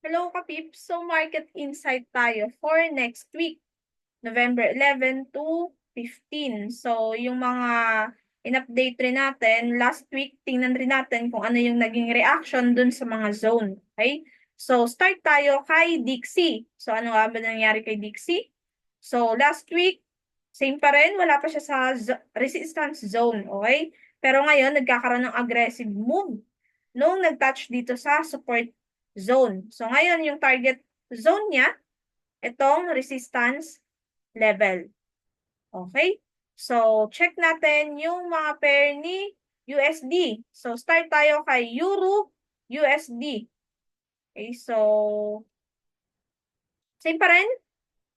Hello ka-pips! So, market insight tayo for next week, November 11 to 15. So, yung mga in-update rin natin, last week, tingnan rin natin kung ano yung naging reaction dun sa mga zone. Okay? So, start tayo kay Dixie. So, ano nga ba nangyari kay Dixie? So, last week, same pa rin, wala pa siya sa resistance zone. Okay? Pero ngayon, nagkakaroon ng aggressive move nung nag-touch dito sa support zone. So, ngayon, yung target zone niya, itong resistance level. Okay? So, check natin yung mga pair ni USD. So, start tayo kay Euro USD. Okay, so, same pa rin.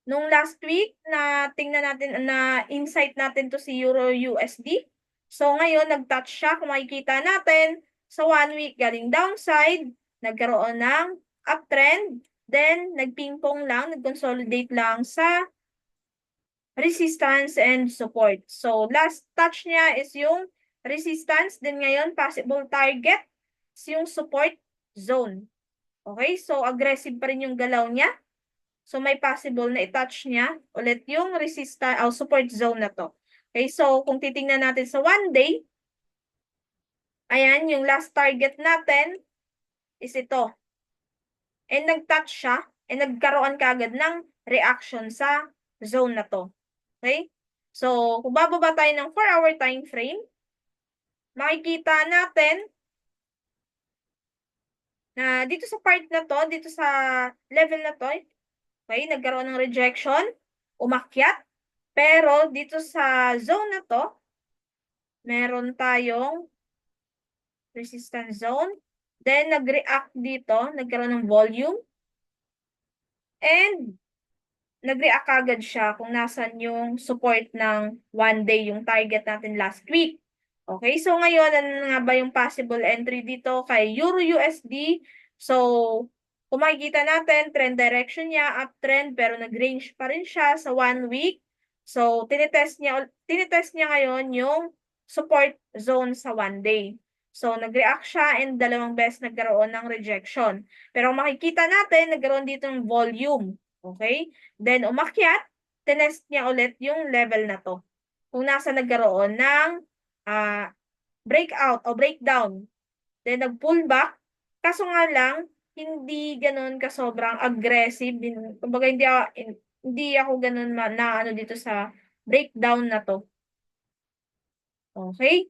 Nung last week na tingnan natin, na insight natin to si Euro USD. So, ngayon, nag-touch siya. Kung makikita natin, sa 1 week galing downside, nagkaroon ng uptrend, then nagpingpong lang, nag-consolidate lang sa resistance and support. So, last touch niya is yung resistance, then ngayon, possible target is yung support zone. Okay, so aggressive pa rin yung galaw niya. So, may possible na i-touch niya ulit yung resistance o support zone na to. Okay, so kung titingnan natin sa 1 day, ayan, yung last target natin is ito. And nag-touch siya, and nagkaroon kagad ng reaction sa zone na to. Okay? So, kung bababa tayo ng 4-hour time frame, makikita natin na dito sa part na to, dito sa level na to, okay, nagkaroon ng rejection, umakyat, pero dito sa zone na to, meron tayong resistance zone. Then, nag-react dito, nagkaroon ng volume. And, nag-react agad siya kung nasan yung support ng 1 day, yung target natin last week. Okay, so ngayon, ano nga ba yung possible entry dito kay Euro USD? So, kung makikita natin, trend direction niya, uptrend, pero nag-range pa rin siya sa 1 week. So, tinitest niya ngayon yung support zone sa 1 day. So, nag-react siya and dalawang beses nagkaroon ng rejection. Pero makikita natin, nagkaroon dito ng volume. Okay? Then, umakyat, tinest niya ulit yung level na to. Kung nasa nagkaroon ng breakout o breakdown. Then, nag-pull back. Kaso nga lang, hindi ganun ka sobrang aggressive. Kumbaga, hindi ako ganun na ano dito sa breakdown na to. Okay?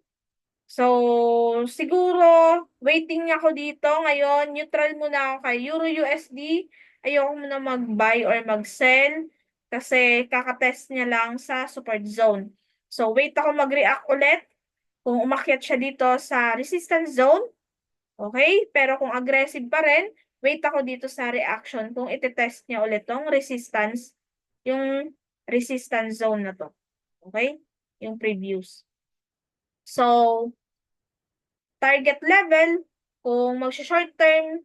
So, siguro, waiting ako dito. Ngayon, neutral muna ako kay Euro USD. Ayoko muna mag-buy or mag-sell kasi kakatest niya lang sa support zone. So, wait ako mag-react ulit kung umakyat siya dito sa resistance zone. Okay? Pero kung aggressive pa rin, wait ako dito sa reaction kung iti-test niya ulit tong resistance, yung resistance zone na to. Okay? Yung previous. So, target level, kung mag-short term,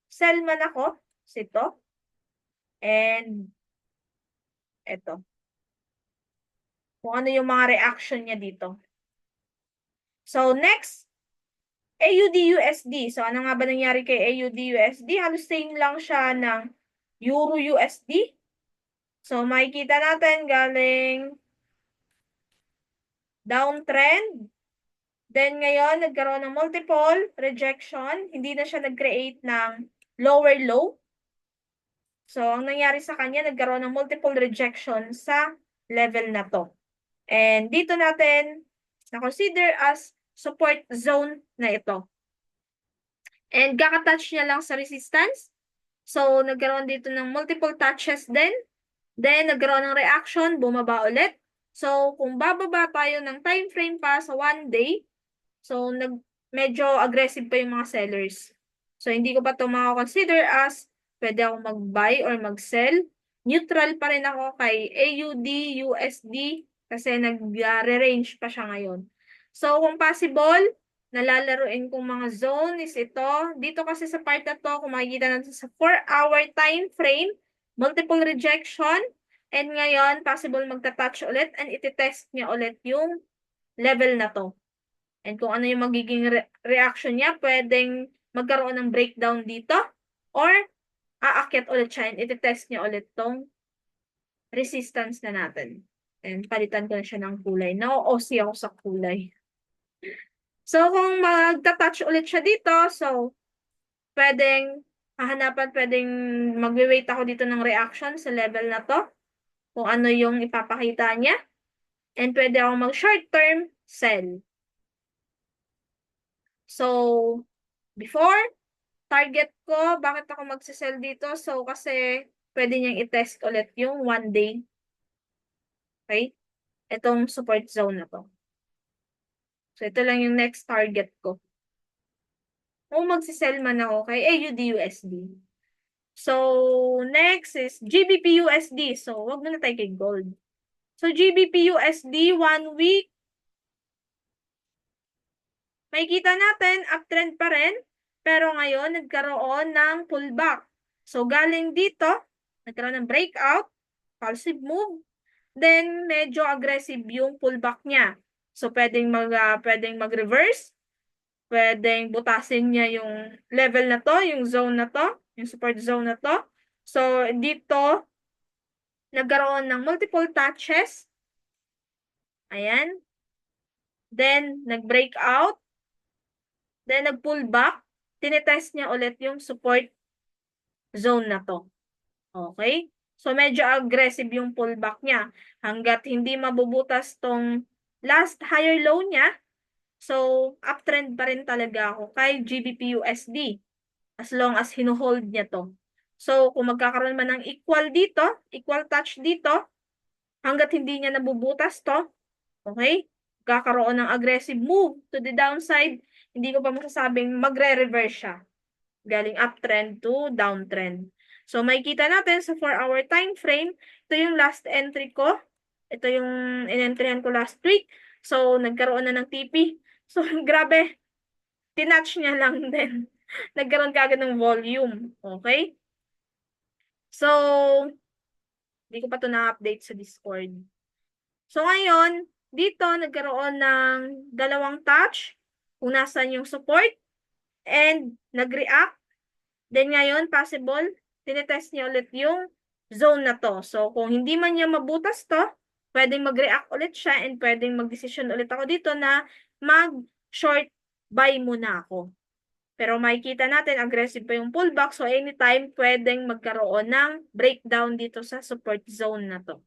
sell man ako, ito. And, ito. Kung ano yung mga reaction niya dito. So, next, AUD-USD. So, ano nga ba nangyari kay AUD-USD? Halos same lang siya ng Euro-USD. So, makikita natin galing downtrend. Then, ngayon, nagkaroon ng multiple rejection. Hindi na siya nag-create ng lower low. So, ang nangyari sa kanya, nagkaroon ng multiple rejection sa level na to. And dito natin na-consider as support zone na ito. And kakatouch niya lang sa resistance. So, nagkaroon dito ng multiple touches din. Then, nagkaroon ng reaction, bumaba ulit. So, kung bababa tayo ng time frame pa sa 1 day, so, medyo aggressive pa yung mga sellers. So, hindi ko pa ito makakonsider as pwede ako mag-buy or mag-sell. Neutral pa rin ako kay AUD, USD kasi nag-range pa siya ngayon. So, kung possible, nalalaroin kong mga zone is ito. Dito kasi sa part na to, kung makikita natin sa 4-hour time frame, multiple rejection, and ngayon, possible magta-touch ulit and iti-test niya ulit yung level na to. And kung ano yung magiging reaction niya, pwedeng magkaroon ng breakdown dito or aakyat ulit siya and iti-test niya ulit tong resistance na natin. And palitan ko na siya ng kulay. Na-OC ako sa kulay. So, kung magta-touch ulit siya dito, so, pwedeng magwe-wait ako dito ng reaction sa level na to. Kung ano yung ipapakita niya. And pwede akong mag-short term sell. So, before, target ko, bakit ako magsisell dito? So, kasi pwede niyang i-test ulit yung 1 day. Okay? Itong support zone na to. So, ito lang yung next target ko. Kung magsisell man ako kay AUD-USD. So, next is GBP-USD. So, wag muna tayo kay gold. So, GBP-USD, 1 week. Makikita natin, uptrend pa rin. Pero ngayon, nagkaroon ng pullback. So, galing dito, nagkaroon ng breakout, impulsive move. Then, medyo aggressive yung pullback niya. So, pwedeng mag-reverse. Pwedeng butasin niya yung level na to, yung zone na to, yung support zone na to. So, dito, nagkaroon ng multiple touches. Ayan. Then, nag-break out. Then, nag-pull back. Tinetest niya ulit yung support zone na to. Okay? So, medyo aggressive yung pullback niya. Hanggat hindi mabubutas tong last higher low niya, so, uptrend pa rin talaga ako kay GBP-USD. As long as hinuhold niya to. So, kung magkakaroon man ng equal dito, equal touch dito, hanggat hindi niya nabubutas to, okay? Kakaroon ng aggressive move to the downside, hindi ko pa masasabing magre-reverse siya. Galing uptrend to downtrend. So, makikita natin sa 4-hour time frame, ito yung last entry ko. Ito yung in-entryhan ko last week. So, nagkaroon na ng TP. So, grabe. Tinatch niya lang din. Nagkaroon ka agad ng volume. Okay? So, hindi ko pa ito na-update sa Discord. So, ngayon, dito nagkaroon ng dalawang touch kung nasan yung support and nag-react. Then ngayon, possible, tinetest niya ulit yung zone na to. So, kung hindi man niya mabutas to, pwedeng mag-react ulit siya and pwedeng mag-decision ulit ako dito na mag-short buy muna ako. Pero makikita natin, aggressive pa yung pullback. So, anytime, pwedeng magkaroon ng breakdown dito sa support zone na to.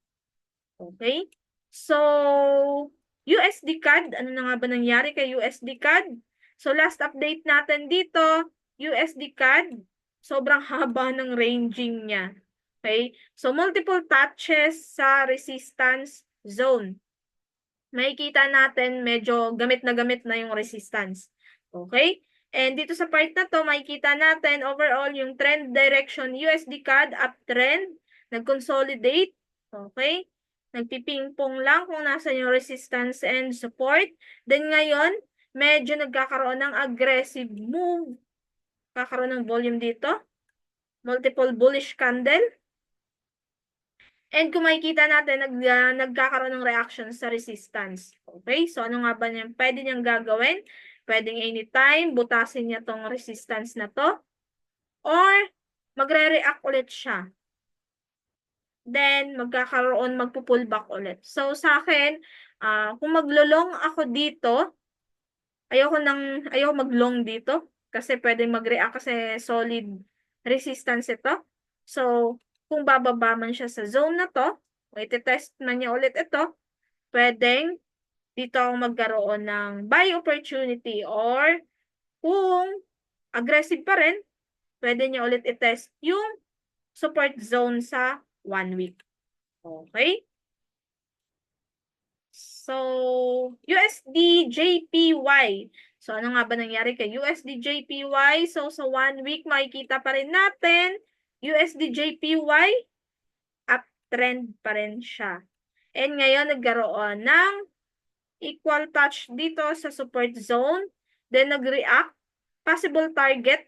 Okay? So, USD CAD, ano na nga ba nangyari kay USD CAD? So, last update natin dito, USD CAD, sobrang haba ng ranging niya. Okay? So, multiple touches sa resistance zone. Makikita natin, medyo gamit na yung resistance. Okay? And dito sa part na to, makikita natin overall yung trend direction USD CAD uptrend, nag-consolidate, okay? Nagpipingpong lang kung nasa yung resistance and support. Then ngayon, medyo nagkakaroon ng aggressive move. Kakaroon ng volume dito. Multiple bullish candle. And kung makikita natin, nagkakaroon ng reaction sa resistance. Okay? So, ano nga ba niyan? Pwede niyang gagawin? Pwedeng anytime, butasin niya tong resistance na to. Or, magre-react ulit siya. Then, magpo-pull back ulit. So, sa akin, kung maglo-long ako dito, ayoko mag-long dito. Kasi pwedeng mag-react kasi solid resistance ito. So, kung bababa man siya sa zone na to, o iti-test man niya ulit ito, pwedeng dito ako magkaroon ng buy opportunity or kung aggressive pa rin, pwede niya ulit i-test yung support zone sa 1 week. Okay? So, USD JPY. So, ano nga ba nangyari kay USD JPY? So, sa 1 week, makikita pa rin natin, USD JPY, uptrend pa rin siya. And ngayon, nagkaroon ng equal touch dito sa support zone. Then, nag-react. Possible target.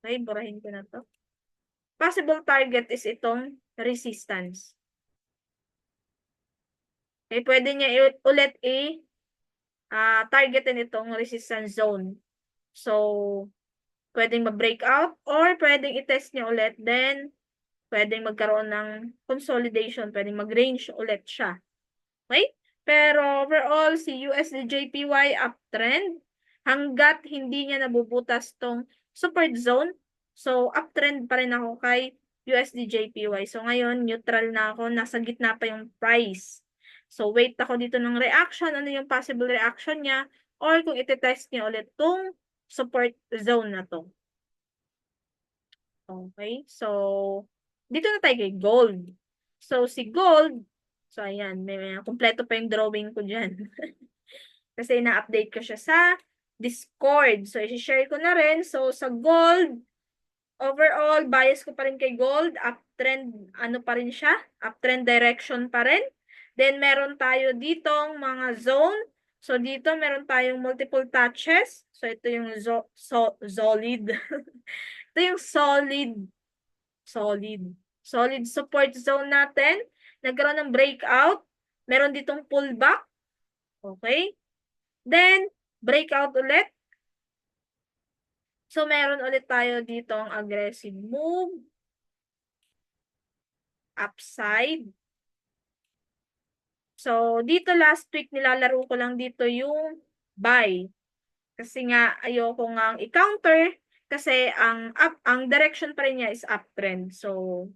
Okay, burahin ko na to. Possible target is itong resistance. Okay, pwede niya ulit targetin itong resistance zone. So, pwedeng ma-breakout, or pwedeng i-test niya ulit, then pwedeng magkaroon ng consolidation, pwedeng mag-range ulit siya. Okay? Pero overall, si USD/JPY uptrend hanggat hindi niya nabubutas tong support zone. So, uptrend pa rin ako kay USD/JPY. So, ngayon, neutral na ako. Nasa gitna pa yung price. So, wait ako dito ng reaction. Ano yung possible reaction niya? Or kung iti-test niya ulit tong support zone na to. Okay? So, dito na tayo kay gold. So, si gold, so ayan, may kumpleto pa yung drawing ko dyan. Kasi na-update ko siya sa Discord. So, i-share ko na rin. So, sa gold, overall, bias ko pa rin kay gold. Uptrend, ano pa rin siya? Uptrend direction pa rin. Then, meron tayo ditong mga zone. So, dito meron tayong multiple touches. So, ito yung solid. Ito yung solid support zone natin. Nagkaroon ng breakout. Meron ditong pullback. Okay? Then, breakout ulit. So, meron ulit tayo ditong aggressive move. Upside. So, dito last week, nilalaro ko lang dito yung buy. Kasi nga, ayoko nga i-counter. Kasi ang direction pa rin niya is uptrend. So,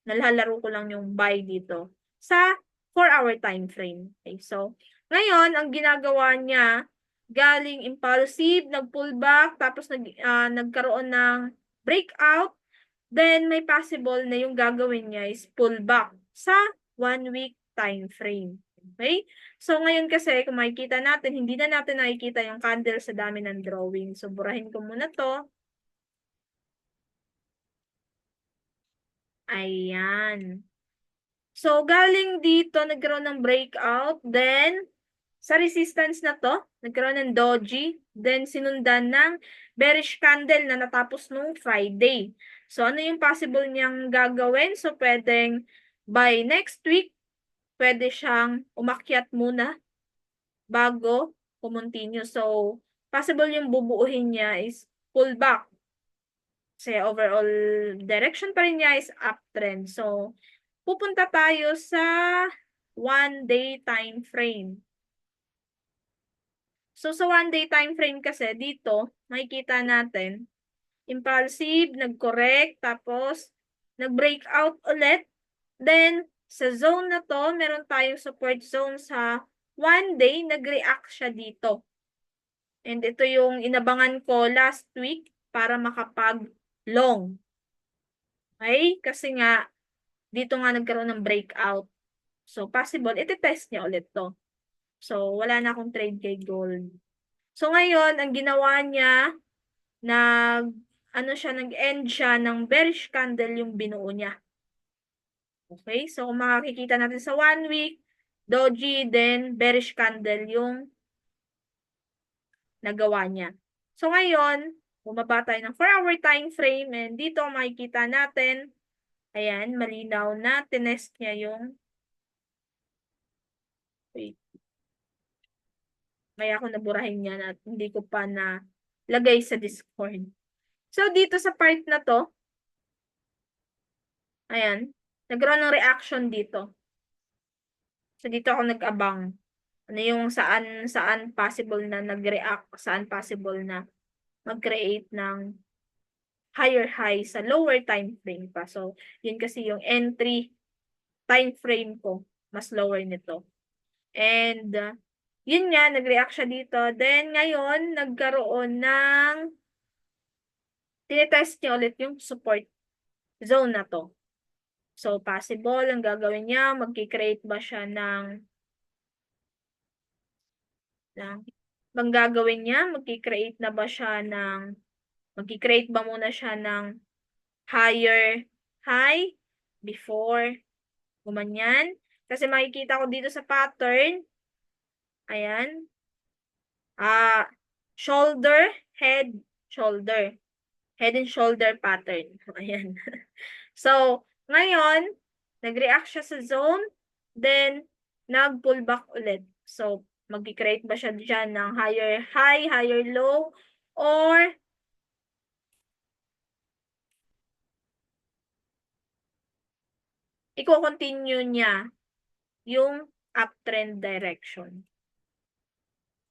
nalalaro ko lang yung buy dito sa 4-hour time frame. Okay, so, ngayon, ang ginagawa niya, galing impulsive, nag-pullback, tapos nagkaroon ng breakout, then may possible na yung gagawin niya is pullback sa 1-week time frame. Okay? So, ngayon kasi, kung makikita natin, hindi na natin nakikita yung candle sa dami ng drawing. So, burahin ko muna to. Ayan. So, galing dito, nagkaroon ng breakout. Then, sa resistance na to, nagkaroon ng doji. Then, sinundan ng bearish candle na natapos nung Friday. So, ano yung possible niyang gagawin? So, pwedeng by next week, pwede siyang umakyat muna bago kumontinue. So, possible yung bubuuhin niya is pullback. Kasi overall direction pa rin niya is uptrend. So, pupunta tayo sa 1-day time frame. So, sa 1-day time frame kasi, dito, makikita natin, impulsive, nag-correct, tapos, nag-breakout ulit. Then, sa zone na to, meron tayong support zone sa 1 day, nag-react siya dito. And ito yung inabangan ko last week para makapag-long. Okay? Kasi nga, dito nga nagkaroon ng breakout. So, possible, iti-test niya ulit to. So, wala na akong trade kay gold. So, ngayon, ang ginawa niya, nag-end siya ng bearish candle yung binuo niya. Okay? So, kung makikita natin sa 1 week, doji, then bearish candle yung nagawa niya. So, ngayon, bumaba tayo ng 4-hour time frame, and dito makikita natin, ayan, malinaw na, tinest niya yung, wait, kaya ako naburahin niya at hindi ko pa na lagay sa Discord. So, dito sa part na to, ayan, nagkaroon ng reaction dito. So, dito ako nag-abang. Ano yung saan possible na nag-react, saan possible na mag-create ng higher high sa lower time frame pa. So, yun kasi yung entry time frame ko, mas lower nito. And, yun nga, nag-react siya dito. Then, ngayon, nagkaroon ng, tinetest niya ulit yung support zone na to. So, possible, ang gagawin niya, magkikreate ba siya bang gagawin niya, magkikreate na ba siya magkikreate ba muna siya ng higher high before gumanyan? Kasi makikita ko dito sa pattern, ayan, shoulder, head, shoulder. Head and shoulder pattern. Ayan. So, ngayon, nag-react siya sa zone, then, nag-pullback ulit. So, mag-create ba siya dyan ng higher high, higher low, or i-continue niya yung uptrend direction.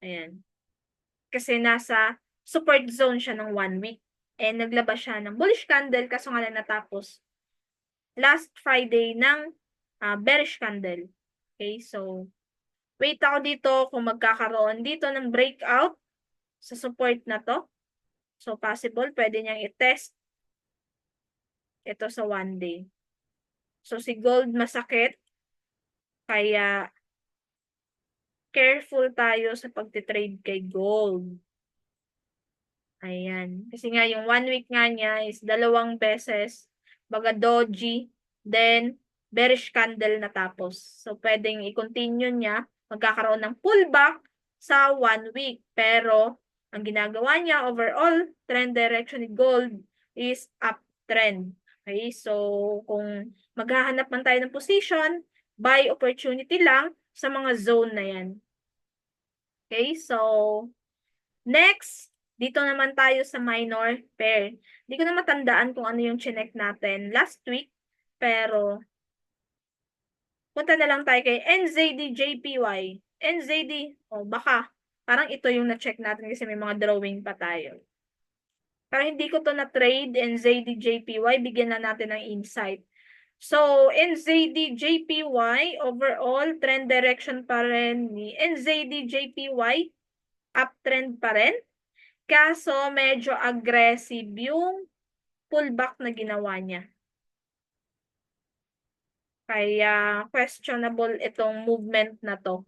Ayan. Kasi nasa support zone siya ng 1 week. And naglabas siya ng bullish candle kaso nga lang natapos last Friday ng bearish candle. Okay, so wait ako dito kung magkakaroon dito ng breakout sa support na to. So possible, pwede niyang i-test ito sa 1 day. So si gold masakit, kaya careful tayo sa pagtitrade kay gold. Ayan. Kasi nga yung 1 week nga niya is 2 beses, baga doji, then bearish candle natapos. So pwedeng i-continue niya, magkakaroon ng pullback sa 1 week. Pero ang ginagawa niya overall trend direction ni gold is uptrend. Okay? So kung maghahanap man tayo ng position, buy opportunity lang sa mga zone na yan. Okay? So next, dito naman tayo sa minor pair. Hindi ko na matandaan kung ano yung chinek natin last week. Pero, punta na lang tayo kay NZD-JPY. NZD, baka, parang ito yung na-check natin kasi may mga drawing pa tayo. Pero hindi ko to na-trade, NZD-JPY, bigyan na natin ng insight. So, NZD-JPY, overall, trend direction pa rin ni NZD-JPY, uptrend pa rin. Kaso, medyo aggressive yung pullback na ginawa niya. Kaya, questionable itong movement na to.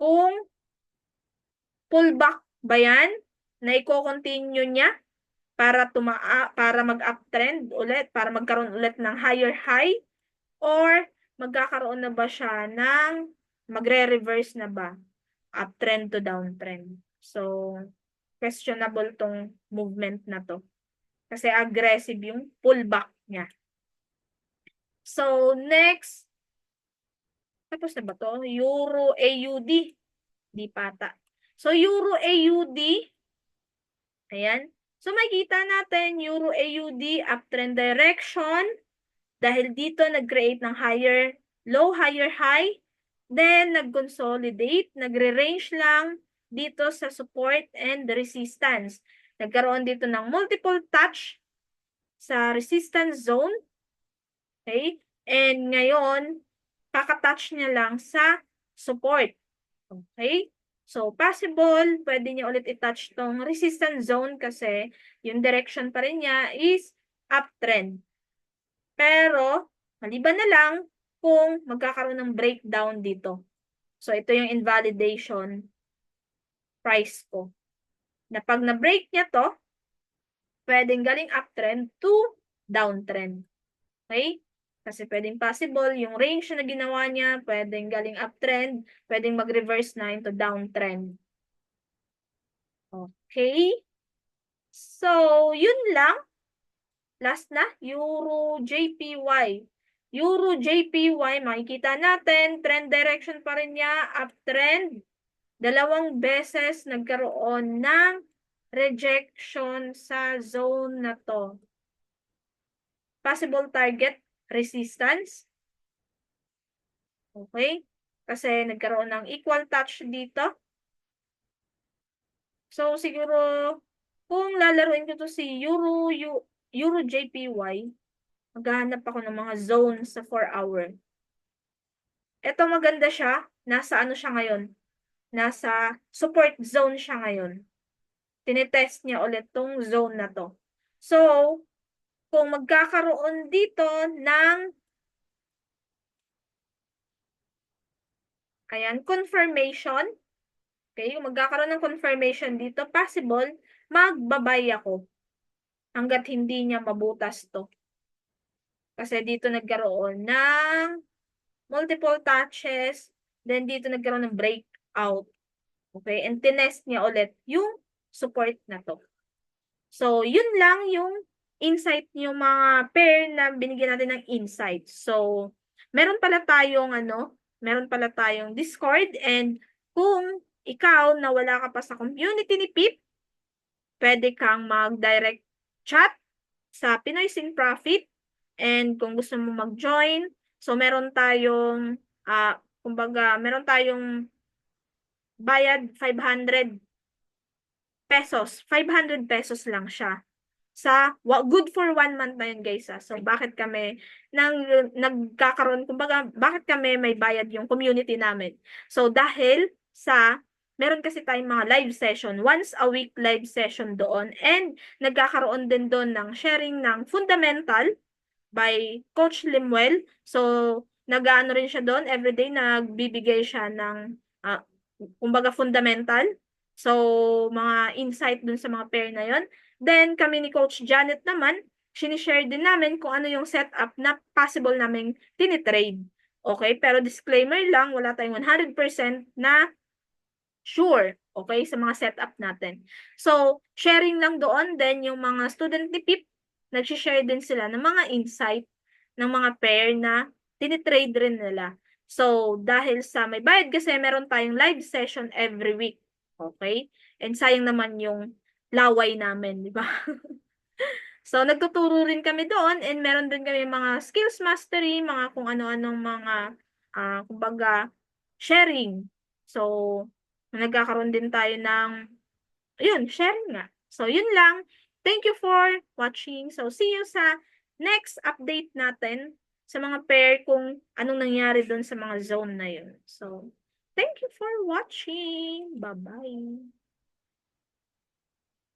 Kung pullback ba yan, na i-continue niya para mag-uptrend ulit, para magkaroon ulit ng higher high, or magkakaroon na ba siya ng magre-reverse na ba? Uptrend to downtrend. So, questionable tong movement na to. Kasi aggressive yung pullback niya. So, next. Tapos na ba to? Euro AUD. Di pata. So, Euro AUD. Ayan. So, makikita natin Euro AUD uptrend direction. Dahil dito, nag-create ng higher low, higher high. Then, nag-consolidate. Nagre-range lang dito sa support and resistance. Nagkaroon dito ng multiple touch sa resistance zone. Okay? And ngayon, kakatouch niya lang sa support. Okay? So, possible, pwede niya ulit i-touch tong resistance zone kasi yung direction pa rin niya is uptrend. Pero, maliban na lang kung magkakaroon ng breakdown dito. So, ito yung invalidation price ko. Na pag na-break niya to, pwedeng galing uptrend to downtrend. Okay? Kasi pwedeng possible, yung range na ginawa niya, pwedeng galing uptrend, pwedeng mag-reverse na into downtrend. Okay? So, yun lang. Last na, Euro JPY. Euro JPY, makikita natin, trend direction pa rin niya, uptrend. 2 beses nagkaroon ng rejection sa zone na to. Possible target, resistance. Okay? Kasi nagkaroon ng equal touch dito. So, siguro, kung lalaruin ko to si Euro JPY, maghahanap ako ng mga zone sa 4 hour. Ito maganda siya. Nasa ano siya ngayon? Nasa support zone siya ngayon. Tinetest niya ulit tong zone na to. So, kung magkakaroon dito ng confirmation. Okay, kung magkakaroon ng confirmation dito, possible, magbabay ako hanggat hindi niya mabutas to. Kasi dito nagkaroon ng multiple touches, then dito nagkaroon ng breakout. Okay, and tinest niya ulit yung support na to. So, yun lang yung insight, yung mga pair na binigyan natin ng insight. So, meron pala tayong Discord, and kung ikaw na wala ka pa sa community ni Pip, pwede kang mag-direct chat sa Pinoy Sing Profit, And kung gusto mo mag-join, so meron tayong, kumbaga, meron tayong bayad 500 pesos. 500 pesos lang siya. Good for 1 month na yun, guys. So, bakit kami nagkakaroon, kumbaga, bakit kami may bayad yung community namin? So, dahil meron kasi tayong mga live session, once a week live session doon, and nagkakaroon din doon ng sharing ng fundamental by Coach Limuel. So, nag-ano rin siya doon, everyday nagbibigay siya ng, kumbaga, fundamental. So, mga insight dun sa mga pair na yon. Then, kami ni Coach Janet naman, sinishare din namin kung ano yung setup na possible naming tinitrade. Okay? Pero disclaimer lang, wala tayong 100% na sure, okay, sa mga setup natin. So, sharing lang doon, then yung mga student ni PIP, nagsishare din sila ng mga insight ng mga pair na tinitrade rin nila. So, dahil sa may bayad kasi meron tayong live session every week. Okay? And sayang naman yung laway namin, di ba? So, nagtuturo rin kami doon and meron din kami mga skills mastery, mga kung ano-anong mga, kumbaga, sharing. So, nagkakaroon din tayo ng, yun, sharing nga. So, yun lang. Thank you for watching. So, see you sa next update natin sa mga pair kung anong nangyari doon sa mga zone na yun. So, thank you for watching. Bye-bye.